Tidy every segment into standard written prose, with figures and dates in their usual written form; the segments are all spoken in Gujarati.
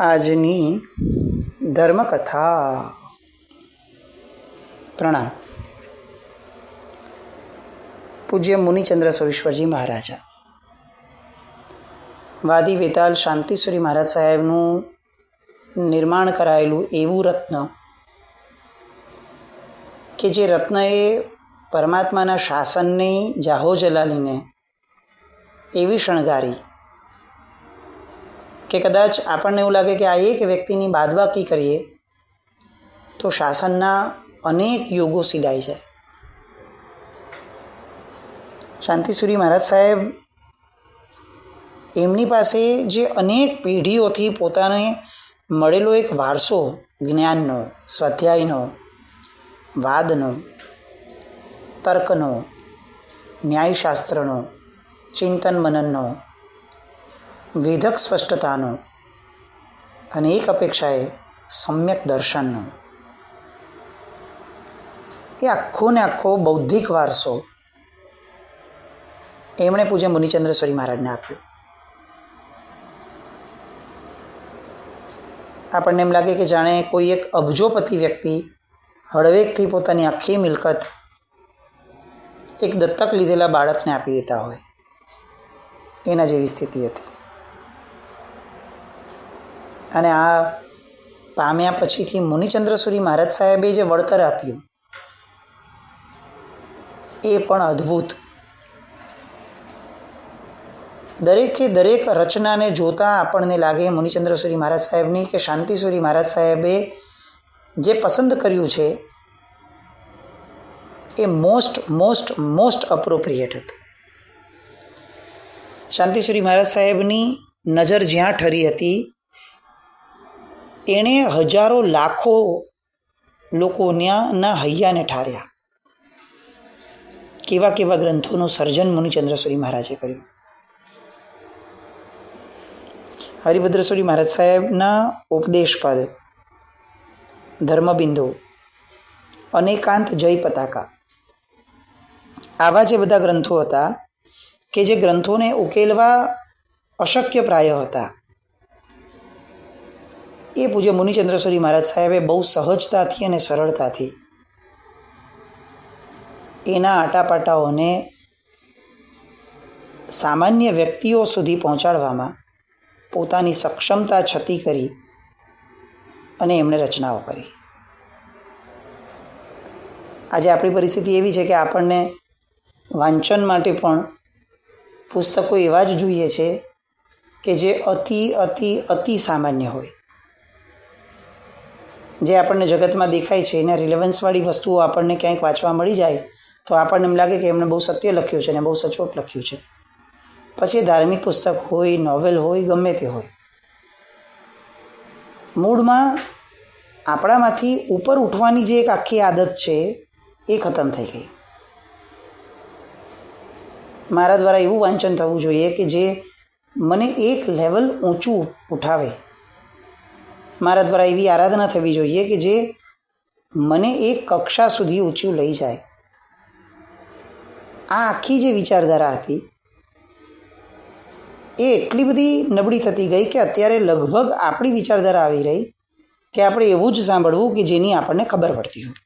આજની ધર્મકથા. પ્રણામ. પૂજ્ય મુનિચંદ્ર સુરેશ્વરજી મહારાજા, વાદી વેતાલ શાંતિશ્વરી મહારાજ સાહેબનું નિર્માણ કરાયેલું એવું રત્ન કે જે રત્ન એ પરમાત્માના શાસનની જાહો જલાલીને એવી શણગારી કે કદાચ આપણને એવું લાગે કે આ એક વ્યક્તિની બાદબાકી કરીએ તો શાસનના અનેક યોગો સિધાઈ જાય. શાંતિશ્વરી મહારાજ સાહેબ એમની પાસે જે અનેક પેઢીઓથી પોતાને મળેલો એક વારસો જ્ઞાનનો, સ્વાધ્યાયનો, વાદનો, તર્કનો, ન્યાયશાસ્ત્રનો, ચિંતન મનનનો, વિધક સ્પષ્ટતાનો અને એક અપેક્ષાએ સમ્યક દર્શનનો, એ આખો ને આખો બૌદ્ધિક વારસો એમણે પૂજ્ય મુનિચંદ્ર સ્વામી મહારાજને આપ્યો. આપણને એમ લાગે કે જાણે કોઈ એક અબજોપતિ વ્યક્તિ હળવેકથી પોતાની આખી મિલકત એક દત્તક લીધેલા બાળકને આપી દેતા હોય, એના જેવી સ્થિતિ હતી. અને આ પામ્યા પછીથી મુનિચંદ્ર સુરી મહારાજ સાહેબે જે વળતર આપ્યું એ પણ અદ્ભુત. દરેકે દરેક રચનાને જોતાં આપણને લાગે મુનિચંદ્ર સુરી મહારાજ સાહેબની કે શાંતિશ્વરી મહારાજ સાહેબે જે પસંદ કર્યું છે એ મોસ્ટ અપ્રોપ્રિએટ હતું. શાંતિશ્વરી મહારાજ સાહેબની નજર જ્યાં ઠરી હતી એણે હજારો લાખો લોકોના હૈયાને ઠાર્યા. કેવા કેવા ગ્રંથોનું સર્જન મુનિચંદ્ર સુરી મહારાજે કર્યું. હરિભદ્ર સુરી મહારાજ સાહેબના ઉપદેશપદ, ધર્મબિંદુ, અનેકાંત જય પતાકા, આવા જે બધા ગ્રંથો હતા કે જે ગ્રંથોને ઉકેલવા અશક્ય પ્રાય હતા, એ પૂજ્ય મુનિચંદ્ર સુરી મહારાજ સાહેબે બહુ સહજતાથી અને સરળતાથી એના આટાપાટાઓને સામાન્ય વ્યક્તિઓ સુધી પહોંચાડવામાં પોતાની સક્ષમતા છતી કરી અને એમણે રચનાઓ કરી. આજે આપણી પરિસ્થિતિ એવી છે કે આપણને વાંચન માટે પણ પુસ્તકો એવા જ જોઈએ છે કે જે અતિ અતિ અતિ સામાન્ય હોય, જે આપણને જગતમાં દેખાય છે એના રિલેવન્સવાળી વસ્તુઓ આપણને ક્યાંક વાંચવા મળી જાય તો આપણને એમ લાગે કે એમણે બહુ સત્ય લખ્યું છે અને બહુ સચોટ લખ્યું છે. પછી એ ધાર્મિક પુસ્તક હોય, નોવેલ હોય, ગમે તે હોય, મૂળમાં આપણામાંથી ઉપર ઉઠવાની જે એક આખી આદત છે એ ખતમ થઈ ગઈ. મારા દ્વારા એવું વાંચન થવું જોઈએ કે જે મને એક લેવલ ઊંચું ઉઠાવે. મારા દ્વારા એવી આરાધના થવી જોઈએ કે જે મને એક કક્ષા સુધી ઊંચું લઈ જાય. આ આખી જે વિચારધારા હતી એ એટલી બધી નબળી થતી ગઈ કે અત્યારે લગભગ આપણી વિચારધારા આવી રહી કે આપણે એવું જ સાંભળવું કે જેની આપણને ખબર પડતી હોય,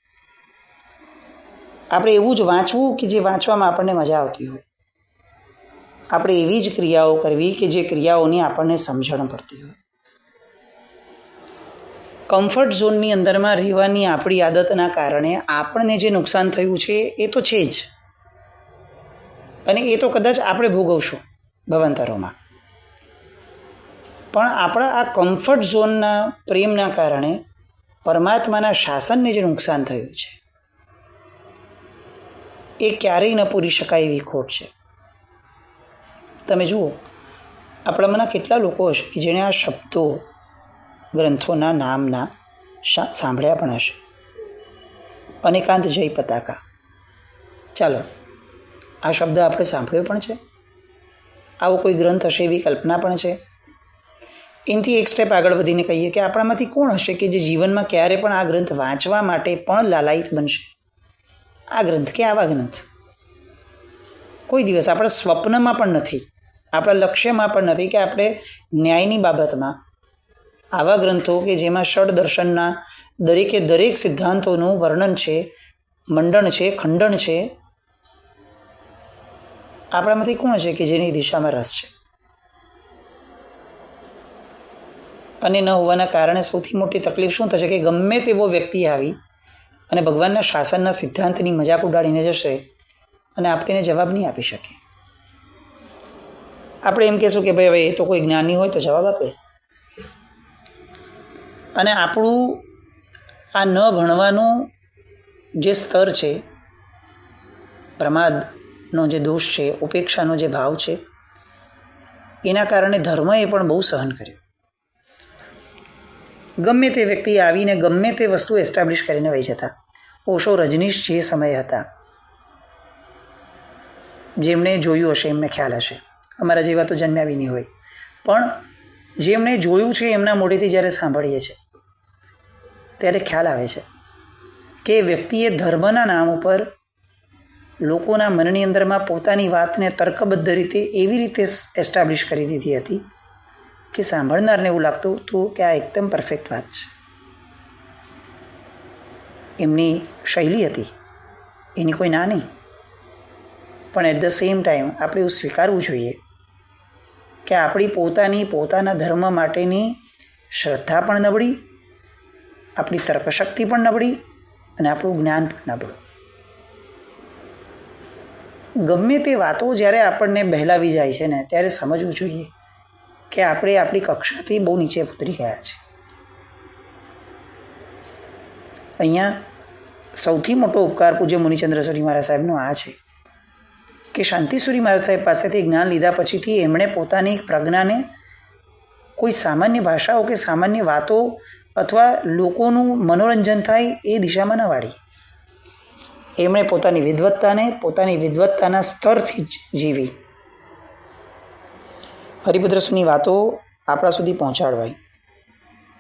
આપણે એવું જ વાંચવું કે જે વાંચવામાં આપણને મજા આવતી હોય, આપણે એવી જ ક્રિયાઓ કરવી કે જે ક્રિયાઓની આપણને સમજણ પડતી હોય. કમ્ફર્ટ ઝોનની અંદરમાં રહેવાની આપણી આદતના કારણે આપણને જે નુકસાન થયું છે એ તો છે જ, અને એ તો કદાચ આપણે ભોગવશું ભવાંતરોમાં. પણ આપણા આ કમ્ફર્ટ ઝોનના પ્રેમના કારણે પરમાત્માના શાસનને જે નુકસાન થયું છે એ ક્યારેય ન પૂરી શકાય એવી ખોટ છે. તમે જુઓ, આપણામાંના કેટલા લોકો હશે કે જેણે આ શબ્દો ગ્રંથોના નામના સાંભળ્યા પણ હશે. અનેકાંત જય પતાકા, ચાલો આ શબ્દ આપણે સાંભળ્યો પણ છે, આવો કોઈ ગ્રંથ હશે એવી કલ્પના પણ છે. એનાથી એક સ્ટેપ આગળ વધીને કહીએ કે આપણામાંથી કોણ હશે કે જે જીવનમાં ક્યારે પણ આ ગ્રંથ વાંચવા માટે પણ લાલાયિત બનશે? આ ગ્રંથ કે આવા ગ્રંથ કોઈ દિવસ આપણા સ્વપ્નમાં પણ નથી, આપણા લક્ષ્યમાં પણ નથી કે આપણે ન્યાયની બાબતમાં આવા ગ્રંથો કે જેમાં ષડ દર્શનના દરેકે દરેક સિદ્ધાંતોનું વર્ણન છે, મંડન છે, ખંડન છે, આપણામાંથી કોણ છે કે જેની દિશામાં રસ છે? અને ન હોવાના કારણે સૌથી મોટી તકલીફ શું થશે કે ગમે તેવો વ્યક્તિ આવી અને ભગવાનના શાસનના સિદ્ધાંતની મજાક ઉડાડીને જશે અને આપણે જવાબ નહીં આપી શકીએ. આપણે એમ કહેશું કે ભાઈ હવે એ તો કોઈ જ્ઞાની હોય તો જવાબ આપે. અને આપણું આ ન ભણવાનું જે સ્તર છે, પ્રમાદનો જે દોષ છે, ઉપેક્ષાનો જે ભાવ છે, એના કારણે ધર્મએ પણ બહુ સહન કર્યું. ગમે તે વ્યક્તિ આવીને ગમે તે વસ્તુ એસ્ટાબ્લિશ કરીને વહી જતા. ઓશો, રજનીશ જે સમય હતા, જેમણે જોયું હશે એમને ખ્યાલ હશે, અમારા જેવા તો જન્મ્યા બી નહીં હોય, પણ જેમણે જોયું છે એમના મોઢેથી જ્યારે સાંભળીએ છીએ ત્યારે ખ્યાલ આવે છે કે વ્યક્તિએ ધર્મના નામ ઉપર લોકોના મનની અંદરમાં પોતાની વાતને તર્કબદ્ધ રીતે એવી રીતે એસ્ટાબ્લિશ કરી દીધી હતી કે સાંભળનારને એવું લાગતું હતું કે આ એકદમ પરફેક્ટ વાત છે. એમની શૈલી હતી, એની કોઈ ના નહીં, પણ એટ ધ સેમ ટાઈમ આપણે એવું સ્વીકારવું જોઈએ કે આપણી પોતાના ધર્મ માટેની શ્રદ્ધા પણ નબળી, આપણી તર્કશક્તિ પણ નબળી અને આપણું જ્ઞાન પણ નબળું. ગમે તે વાતો જ્યારે આપણને બહેલાવી જાય છે ને ત્યારે સમજવું જોઈએ કે આપણે આપણી કક્ષાથી બહુ નીચે ઉતરી ગયા છે. અહીંયા સૌથી મોટો ઉપકાર પૂજ્ય મુનિચંદ્ર સુરી મહારાજ સાહેબનો આ છે કે શાંતિસુરી મહારાજ સાહેબ પાસેથી જ્ઞાન લીધા પછીથી એમણે પોતાની પ્રજ્ઞાને કોઈ સામાન્ય ભાષાઓ કે સામાન્ય વાતો અથવા લોકોનું મનોરંજન થાય એ દિશામાં ન વાળી. એમણે પોતાની વિદ્વત્તાના સ્તરથી જ જીવી. હરિભદ્રસુની વાતો આપણા સુધી પહોંચાડવાય.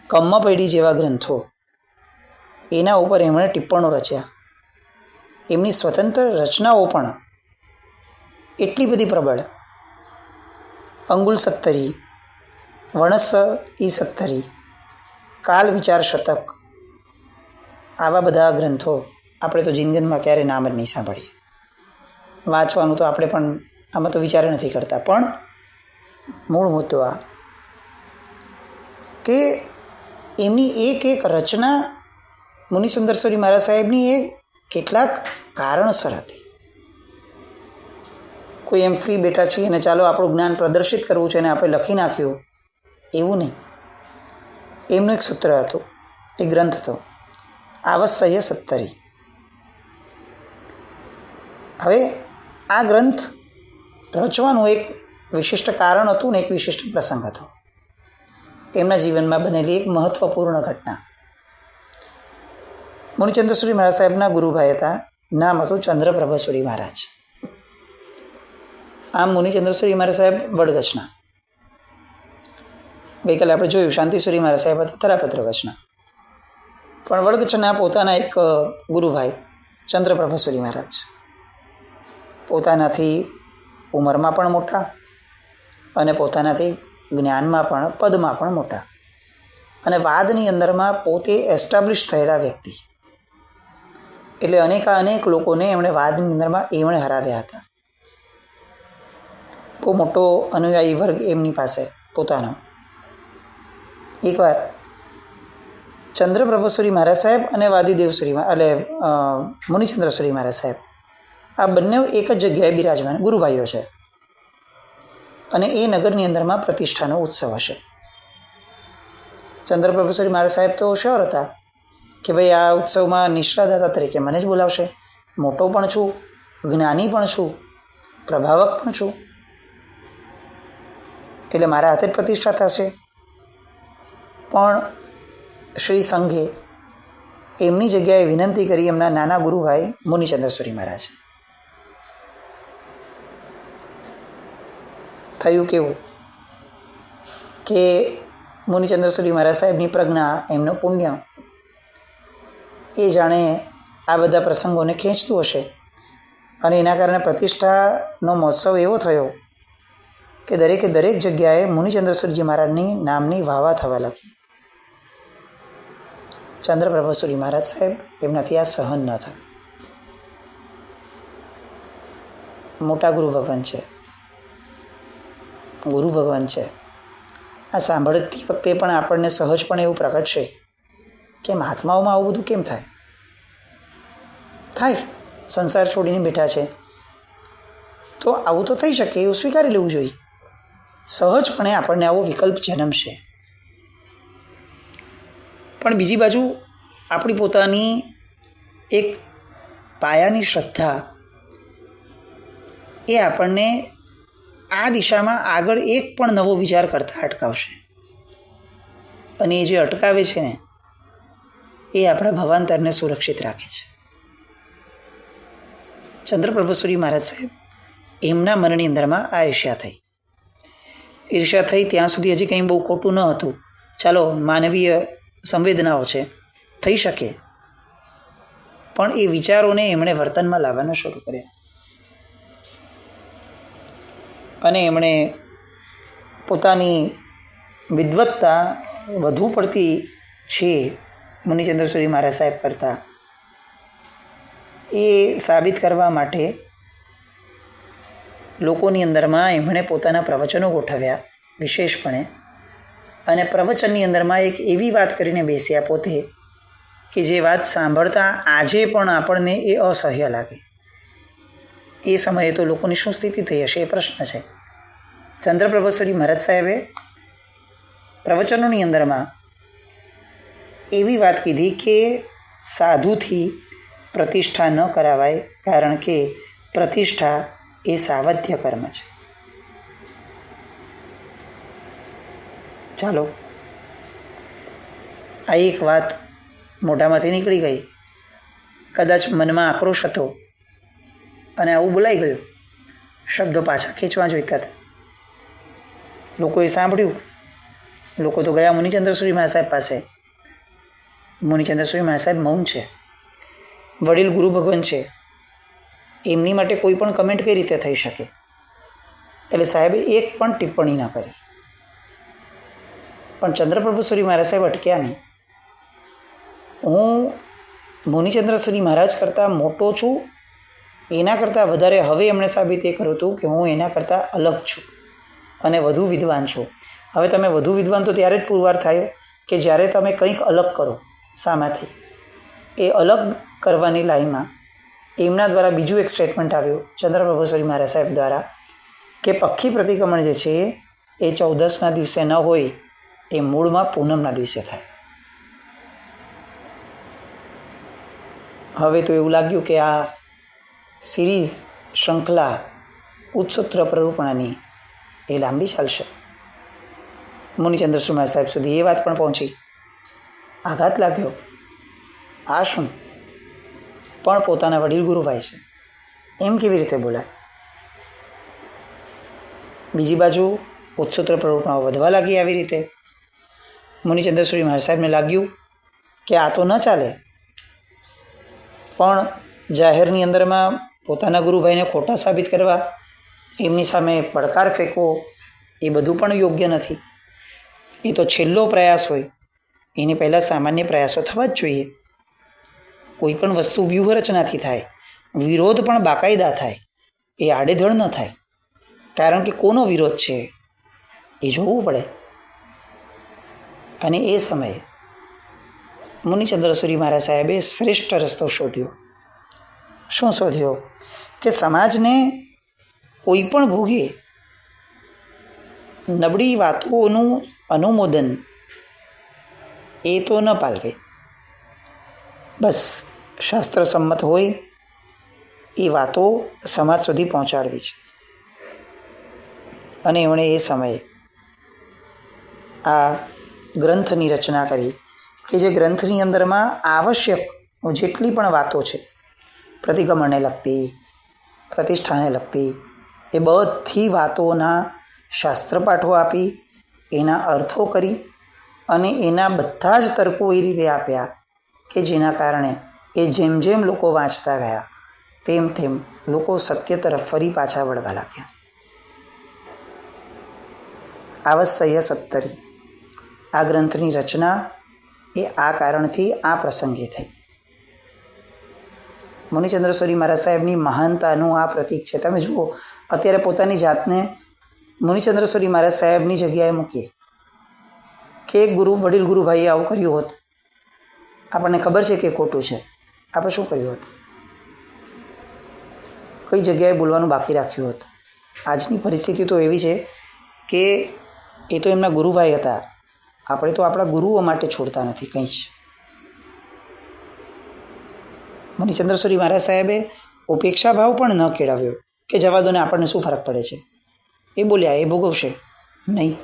કમ્મપૈડી જેવા ગ્રંથો, એના ઉપર એમણે ટિપ્પણો રચ્યા. એમની સ્વતંત્ર રચનાઓ પણ એટલી બધી પ્રબળ. અંગુલ સત્તરી, વણસ ઈ સત્તરી, કાલ વિચાર શતક, આવા બધા ગ્રંથો આપણે તો જિંદગીમાં ક્યારે નામ જ નહીં સાંભળીએ. વાંચવાનું તો આપણે પણ આમાં તો વિચાર નથી કરતા. પણ મૂળ મુદ્દો આ કે એમની એક એક રચના મુનિસુંદર સુરી મહારાજ સાહેબની એ કેટલાક કારણસર હતી. કોઈ એમ ફ્રી બેઠા છીએ અને ચાલો આપણું જ્ઞાન પ્રદર્શિત કરવું છે અને આપણે લખી નાખ્યું, એવું નહીં. એમનું એક સૂત્ર હતું, એ ગ્રંથ હતો આવશ્ય સત્તરી. હવે આ ગ્રંથ રચવાનું એક વિશિષ્ટ કારણ હતું ને એક વિશિષ્ટ પ્રસંગ હતો. એમના જીવનમાં બનેલી એક મહત્વપૂર્ણ ઘટના. મુનિચંદ્ર સુરી મહારાજ સાહેબના ગુરુભાઈ હતા, નામ હતું ચંદ્રપ્રભા સુરી મહારાજ. આમ મુનિચંદ્ર સુરી મહારાજ સાહેબ વડગછના. ગઈકાલે આપણે જોયું શાંતિસુરી મહારાજ સાહેબ હતા થરાપત્ર ગછના. પણ વડગછના પોતાના એક ગુરુભાઈ ચંદ્રપ્રભા સુરી મહારાજ, પોતાનાથી ઉંમરમાં પણ મોટા અને પોતાનાથી જ્ઞાનમાં પણ પદમાં પણ મોટા અને વાદની અંદરમાં પોતે એસ્ટાબ્લિશ થયેલા વ્યક્તિ. એટલે અનેક લોકોને એમણે વાદની અંદરમાં એમણે હરાવ્યા હતા. બહુ મોટો અનુયાયી વર્ગ એમની પાસે પોતાનો. એકવાર ચંદ્રપ્રભા સુરી મહારાજ સાહેબ અને વાદીદેવ સુરી એટલે મુનિચંદ્ર સુરી મહારાજ સાહેબ આ બંને એક જ જગ્યાએ બિરાજમાન ગુરુભાઈઓ છે અને એ નગરની અંદરમાં પ્રતિષ્ઠાનો ઉત્સવ હશે. ચંદ્રપ્રભા સુરી મહારાજ સાહેબ તો શ્યોર હતા કે ભાઈ આ ઉત્સવમાં નિષ્ઠાદાતા તરીકે મને જ બોલાવશે. મોટો પણ છું, જ્ઞાની પણ છું, પ્રભાવક પણ છું, એટલે મારા હાથે જ પ્રતિષ્ઠા થશે. પણ શ્રી સંઘે એમની જગ્યાએ વિનંતી કરી એમના નાના ગુરુભાઈ મુનિચંદ્ર સુરી મહારાજ. થયું કેવું કે મુનિચંદ્ર સુરી મહારાજ સાહેબની પ્રજ્ઞા, એમનું પુણ્ય એ જાણે આ બધા પ્રસંગોને ખેંચતું હશે અને એના કારણે પ્રતિષ્ઠાનો મહોત્સવ એવો થયો કે દરેક જગ્યાએ મુનિચંદ્ર સુરીજી મહારાજની નામની વાવા થવા લાગી. ચંદ્રપ્રભાસુરી મહારાજ સાહેબ એમનાથી આ સહન ન થાય. મોટા ગુરુ ભગવાન છે, ગુરુ ભગવાન છે. આ સાંભળતી વખતે પણ આપણને સહજ પણ એવું પ્રગટશે કે મહાત્માઓમાં આવું બધું કેમ થાય. સંસાર છોડીને બેઠા છે તો આવું તો થઈ શકે, એવું સ્વીકારી લેવું જોઈએ. સહજપણે આપણને આવો વિકલ્પ જન્મશે. પણ બીજી બાજુ આપણી પોતાની એક પાયાની શ્રદ્ધા એ આપણને આ દિશામાં આગળ એક પણ નવો વિચાર કરતા અટકાવશે. અને એ જે અટકાવે છે ને એ આપણા ભવાંતરને સુરક્ષિત રાખે છે. ચંદ્રપ્રભાસુરી મહારાજ સાહેબ એમના મનની અંદરમાં આ ઈર્ષ્યા થઈ ત્યાં સુધી હજી કંઈ બહુ ખોટું ન હતું. ચાલો, માનવીય સંવેદનાઓ છે, થઈ શકે. પણ એ વિચારોને એમણે વર્તનમાં લાવવાના શરૂ કર્યા અને એમણે પોતાની વિદ્વત્તા વધુ પડતી છે મુનિચંદ્રસુરી મહારાજ સાહેબ કરતાં એ સાબિત કરવા માટે લોકોની અંદરમાં એમણે પોતાના પ્રવચનો ગોઠવ્યા વિશેષપણે. અને પ્રવચનની અંદરમાં એક એવી વાત કરીને બેસ્યા પોતે કે જે વાત સાંભળતા આજે પણ આપણને એ અસહ્ય લાગે. એ સમયે તો લોકોની શું સ્થિતિ થઈ હશે એ પ્રશ્ન છે. ચંદ્રપ્રભાસુરી મહારાજ સાહેબે પ્રવચનોની અંદરમાં એવી વાત કીધી કે સાધુથી પ્રતિષ્ઠા ન કરાવાય, કારણ કે પ્રતિષ્ઠા એ સાવધ્ય કર્મ છે. ચાલો, આ એક વાત મોઢામાંથી નીકળી ગઈ, કદાચ મનમાં આક્રોશ હતો અને આવું બોલાઈ ગયું. શબ્દો પાછા ખેંચવા જોઈતા હતા. લોકોએ સાંભળ્યું. લોકો તો ગયા મુનિચંદ્રસુરી મહારાજ સાહેબ પાસે. મુનિચંદ્રસુરી મહારાજ સાહેબ મૌન છે, વડીલ ગુરુ ભગવાન છે, એમની માટે કોઈ પણ કમેન્ટ કઈ રીતે થઈ શકે. એટલે સાહેબે એક પણ ટિપ્પણી ના કરી. પણ ચંદ્રપ્રભાસુરી મહારાજ સાહેબ અટક્યા નહીં. હું મુનિચંદ્રસુરી મહારાજ કરતાં મોટો છું, એના કરતાં વધારે હવે એમણે સાબિત એ કર્યું હતું કે હું એના કરતાં અલગ છું અને વધુ વિદ્વાન છું. હવે તમે વધુ વિદ્વાન તો ત્યારે જ પુરવાર થાય કે જ્યારે તમે કંઈક અલગ કરો. શામાંથી? એ અલગ કરવાની લાઈનમાં એમના દ્વારા બીજું એક સ્ટેટમેન્ટ આવ્યું ચંદ્રપ્રભાસુરી મહારાજ સાહેબ દ્વારા કે પક્ષી પ્રતિક્રમણ જે છે એ 14ના દિવસે ન હોય, એ મૂળમાં પૂનમના દિવસે થાય. હવે તો એવું લાગ્યું કે આ સિરીઝ શૃંખલા ઉચ્ચસૂત્ર પ્રરૂપણાની એ લાંબી ચાલશે. મુનિચંદ્રસુરી મહારાજ સાહેબ સુધી એ વાત પણ પહોંચી. આઘાત લાગ્યો. આ શું? પણ પોતાના વડીલ ગુરુભાઈ છે, એમ કેવી રીતે બોલાય? બીજી બાજુ ઉચ્ચસૂત્ર પ્રરૂપણાઓ વધવા લાગી. આવી રીતે મુનિચંદ્રસુરી મહારાજ સાહેબને લાગ્યું કે આ તો ન ચાલે, પણ જાહેરની અંદરમાં પોતાના ગુરુભાઈને ખોટા સાબિત કરવા, એમની સામે પડકાર ફેંકવો, એ બધું પણ યોગ્ય નથી. એ તો છેલ્લો પ્રયાસ હોય, એની પહેલાં સામાન્ય પ્રયાસો થવા જ જોઈએ. કોઈ પણ વસ્તુ વ્યૂહરચનાથી થાય, વિરોધ પણ બાકાયદા થાય, એ આડેધડ ન થાય. કારણ કે કોનો વિરોધ છે એ જોવું પડે. અને એ સમયે મુનિચંદ્રસુરી મહારાજ સાહેબે શ્રેષ્ઠ રસ્તો શોધ્યો. શું શોધ્યો? કે સમાજને કોઈ પણ ભોગે નબળી વાતોનું અનુમોદન એ તો ન પાલવે. બસ શાસ્ત્ર સંમત હોય એ વાતો સમાજ સુધી પહોંચાડવી છે. અને એમણે એ સમયે આ ગ્રંથની રચના કરી કે જે ગ્રંથની અંદરમાં આવશ્યક જેટલી પણ વાતો છે, પ્રતિક્રમણને લગતી, પ્રતિષ્ઠાને લગતી, એ બધી વાતોના શાસ્ત્રપાઠો આપી, એના અર્થો કરી અને એના બધા જ તર્કો એ રીતે આપ્યા કે જેના કારણે એ જેમ જેમ લોકો વાંચતા ગયા તેમ તેમ લોકો સત્ય તરફ ફરી પાછા વળવા લાગ્યા. આવશ્યય સત્તરી આ ગ્રંથની રચના એ આ કારણથી આ પ્રસંગે થઈ. મુનિચંદ્ર સૂરી મહારાજ સાહેબની મહાનતાનું આ પ્રતીક છે. તમે જુઓ, અત્યારે પોતાની જાતને મુનિચંદ્ર સૂરી મહારાજ સાહેબની જગ્યાએ મૂકીએ કે એક વડીલ ગુરુભાઈએ આવું કર્યું હોત, આપણને ખબર છે કે ખોટું છે, આપણે શું કર્યું હોત? કઈ જગ્યાએ બોલવાનું બાકી રાખ્યું હોત? આજની પરિસ્થિતિ તો એવી છે કે એ તો એમના ગુરુભાઈ હતા, આપણે તો આપણા ગુરુઓ માટે છોડતા નથી કંઈ જ. મુનિચંદ્ર સૂરી મહારાજ સાહેબે ઉપેક્ષા ભાવ પણ ન કેળવ્યો કે જવા દો ને, આપણને શું ફરક પડે છે. એ બોલ્યા, એ ભોગવશે નહીં.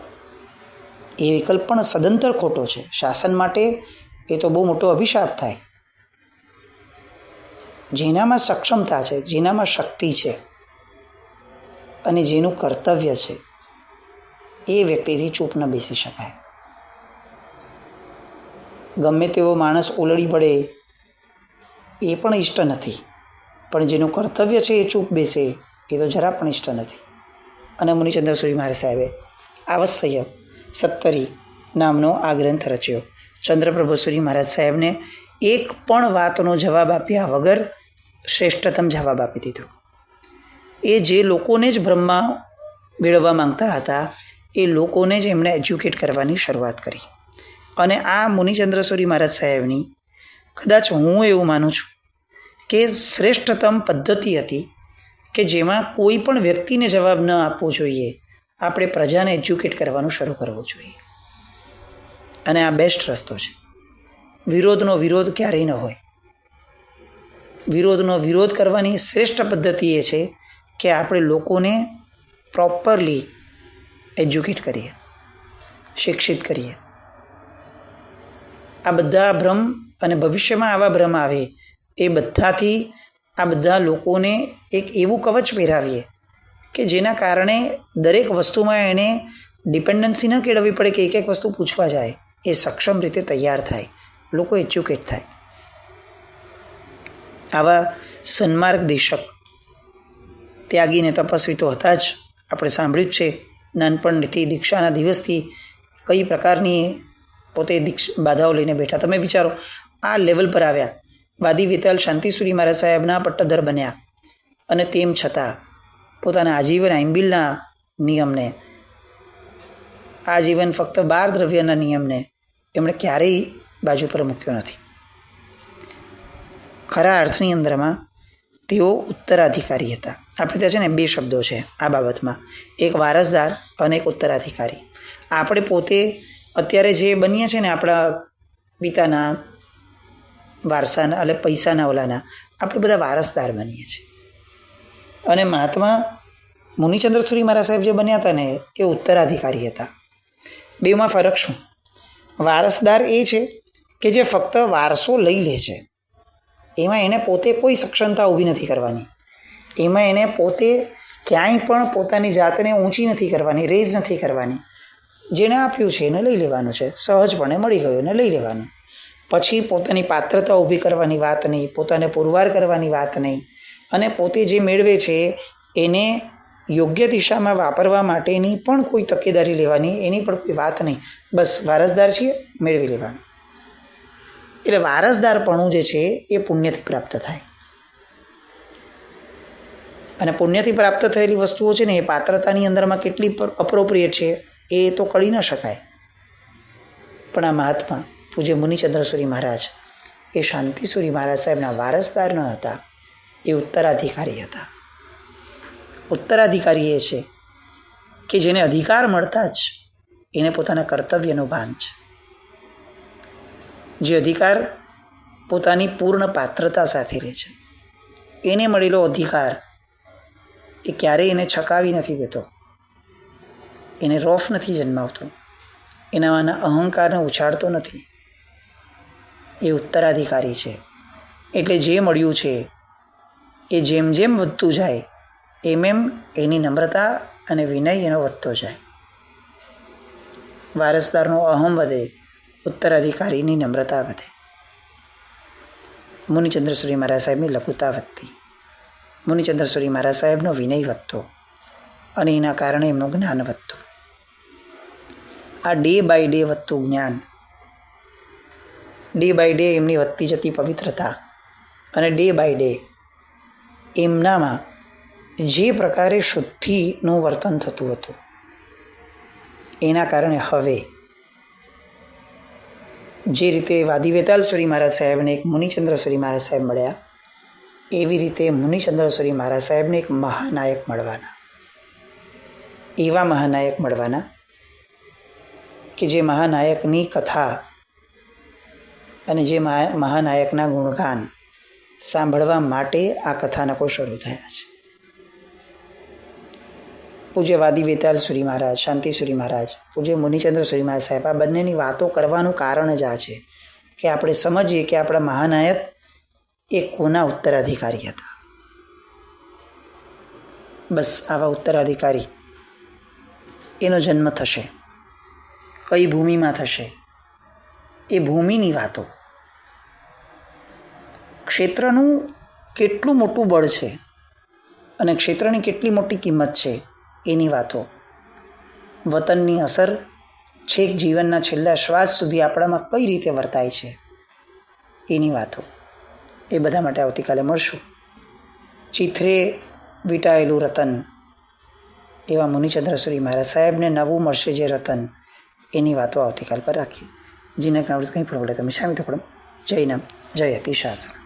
એ વિકલ્પ પણ સદંતર ખોટો છે. શાસન માટે એ તો બહુ મોટો અભિશાપ થાય. જેનામાં સક્ષમતા છે, જેનામાં શક્તિ છે અને જેનું કર્તવ્ય છે, એ વ્યક્તિથી ચૂપ ન બેસી શકાય. ગમે તેવો માણસ ઉલડી પડે એ પણ ઇષ્ટ નથી, પણ જેનું કર્તવ્ય છે એ ચૂપ બેસે એ તો જરા પણ ઇષ્ટ નથી. અને મુનિચંદ્ર સૂરી મહારાજ સાહેબે આવશ્યક 70 નામનો આ ગ્રંથ રચ્યો. ચંદ્રપ્રભુ સૂરી મહારાજ સાહેબને એક પણ વાતનો જવાબ આપ્યા વગર શ્રેષ્ઠતમ જવાબ આપી દીધો. એ જે લોકોને જ બ્રહ્મા મેળવવા માંગતા હતા એ લોકોને જ એમણે એજ્યુકેટ કરવાની શરૂઆત કરી. અને આ મુનિચંદ્ર સૂરી મહારાજ સાહેબની કદાચ હું એવું માનું છું કે શ્રેષ્ઠતમ પદ્ધતિ હતી કે જેમાં કોઈ પણ વ્યક્તિને જવાબ ન આપવો જોઈએ, આપણે પ્રજાને એજ્યુકેટ કરવાનું શરૂ કરવું જોઈએ. અને આ બેસ્ટ રસ્તો છે. વિરોધનો વિરોધ ક્યારેય ન હોય. વિરોધનો વિરોધ કરવાની શ્રેષ્ઠ પદ્ધતિ એ છે કે આપણે લોકોને પ્રોપરલી એજ્યુકેટ કરીએ, શિક્ષિત કરીએ. આ બધા ભ્રમ અને ભવિષ્યમાં આવા ભ્રમ આવે એ બધાથી આ બધા લોકોને એક એવું કવચ પહેરાવીએ કે જેના કારણે દરેક વસ્તુમાં એને ડિપેન્ડન્સી ન કેળવવી પડે કે એક વસ્તુ પૂછવા જાય, એ સક્ષમ રીતે તૈયાર થાય, લોકો એજ્યુકેટ થાય. આવા સન્માર્ગ દેશક ત્યાગીને તપસ્વી તો હતા જ. આપણે સાંભળ્યું જ છે નાનપણથી દીક્ષાના દિવસથી કઈ પ્રકારની પોતે બાધાઓ લઈને બેઠા. તમે વિચારો, આ લેવલ પર આવ્યા, વાદી વેતાલ શાંતિસુરી મહારાજ સાહેબના પટ્ટધર બન્યા અને તેમ છતાં પોતાના આજીવન આંબિલના નિયમને, આજીવન ફક્ત 12 દ્રવ્યના નિયમને એમણે ક્યારેય બાજુ પર મૂક્યો નથી. ખરા અર્થની અંદરમાં તેઓ ઉત્તરાધિકારી હતા. આપણે ત્યાં છે ને 2 શબ્દો છે આ બાબતમાં, એક વારસદાર અને એક ઉત્તરાધિકારી. આપણે પોતે અત્યારે જે બનીએ છીએ ને આપણા પિતાના વારસાના એટલે પૈસાના ઓલાના, આપણે બધા વારસદાર બનીએ છીએ. અને મહાત્મા મુનિચંદ્ર સૂરી મહારાજ સાહેબ જે બન્યા હતા ને એ ઉત્તરાધિકારી હતા. બેમાં ફરક શું? વારસદાર એ છે કે જે ફક્ત વારસો લઈ લે છે, એમાં એને પોતે કોઈ સક્ષમતા ઊભી નથી કરવાની, એમાં એને પોતે ક્યાંય પણ પોતાની જાતને ઊંચી નથી કરવાની, રેઝ નથી કરવાની. જેને આપ્યું છે એને લઈ લેવાનું છે, સહજપણે મળી ગયું એને લઈ લેવાનું. પછી પોતાની પાત્રતા ઊભી કરવાની વાત નહીં, પોતાને પુરવાર કરવાની વાત નહીં, અને પોતે જે મેળવે છે એને યોગ્ય દિશામાં વાપરવા માટેની પણ કોઈ તકેદારી લેવાની, એની પણ કોઈ વાત નહીં. બસ વારસદાર છીએ, મેળવી લેવાનું. એટલે વારસદારપણું જે છે એ પુણ્યથી પ્રાપ્ત થાય. અને પુણ્યથી પ્રાપ્ત થયેલી વસ્તુઓ છે ને એ પાત્રતાની અંદરમાં કેટલી અપ્રોપ્રિએટ છે એ તો કળી ન શકાય. પણ આ મહાત્મા પૂજ્ય મુનિચંદ્ર સૂરી મહારાજ એ શાંતિસુરી મહારાજ સાહેબના વારસદાર ન હતા, એ ઉત્તરાધિકારી હતા. ઉત્તરાધિકારી એ છે કે જેને અધિકાર મળતા જ એને પોતાના કર્તવ્યનું ભાન છે. જે અધિકાર પોતાની પૂર્ણ પાત્રતા સાથે રહે છે, એને મળેલો અધિકાર એ ક્યારેય એને છકાવી નથી દેતો, એને રોફ નથી જન્માવતો, એનામાંના અહંકારને ઉછાળતો નથી. એ ઉત્તરાધિકારી છે. એટલે જે મળ્યું છે એ જેમ જેમ વધતું જાય એમ એમ એની નમ્રતા અને વિનય એનો વધતો જાય. વારસદારનો અહમ વધે, ઉત્તરાધિકારીની નમ્રતા વધે. મુનિચંદ્ર સૂરી મહારાજ સાહેબની લઘુતા વધતી, મુનિચંદ્ર સૂરી મહારાજ સાહેબનો વિનય વધતો અને એના કારણે એમનું જ્ઞાન વધતું. આ ડે બાય ડે વધતું જ્ઞાન ડે બાય ડે એમની વધતી જતી પવિત્રતા અને ડે બાય ડે એમનામાં જે પ્રકારે શુદ્ધિનું વર્તન થતું હતું એના કારણે હવે જે રીતે વાદી વેતાલસુરી મહારાજ સાહેબને એક મુનિચંદ્રસુરી મહારાજ સાહેબ મળ્યા, એવી રીતે મુનિચંદ્રસુરી મહારાજ સાહેબને એક મહાનાયક મળવાના, એવા મહાનાયક મળવાના કે જે મહાનાયકની કથા અને જે મહાનાયકના ગુણગાન સાંભળવા માટે આ કથાનકો શરૂ થયા છે. પૂજ્ય વાદી વેતાલસુરી મહારાજ, શાંતિસુરી મહારાજ, પૂજ્ય મુનિચંદ્રસુરી મહારાજ સાહેબ, આ બંનેની વાતો કરવાનું કારણ જ આ છે કે આપણે સમજીએ કે આપણા મહાનાયક એ કોના ઉત્તરાધિકારી હતા. બસ આવા ઉત્તરાધિકારી એનો જન્મ થશે, કઈ ભૂમિમાં થશે, એ ભૂમિની વાતો, ક્ષેત્રનું કેટલું મોટું બળ છે અને ક્ષેત્રની કેટલી મોટી કિંમત છે એની વાતો, વતનની અસર છેક જીવનના છેલ્લા શ્વાસ સુધી આપણામાં કઈ રીતે વર્તાય છે એની વાતો, એ બધા માટે આવતીકાલે મળશું. ચિથરે વીંટાયેલું રતન એવા મુનિચંદ્રસુરી મહારાજ સાહેબને નવું મળશે જે રતન, એની વાતો આવતીકાલ પર રાખીએ. જીને કંઈ પણ વળે તો મિશામી તો જય નામ જય અતિશાસન.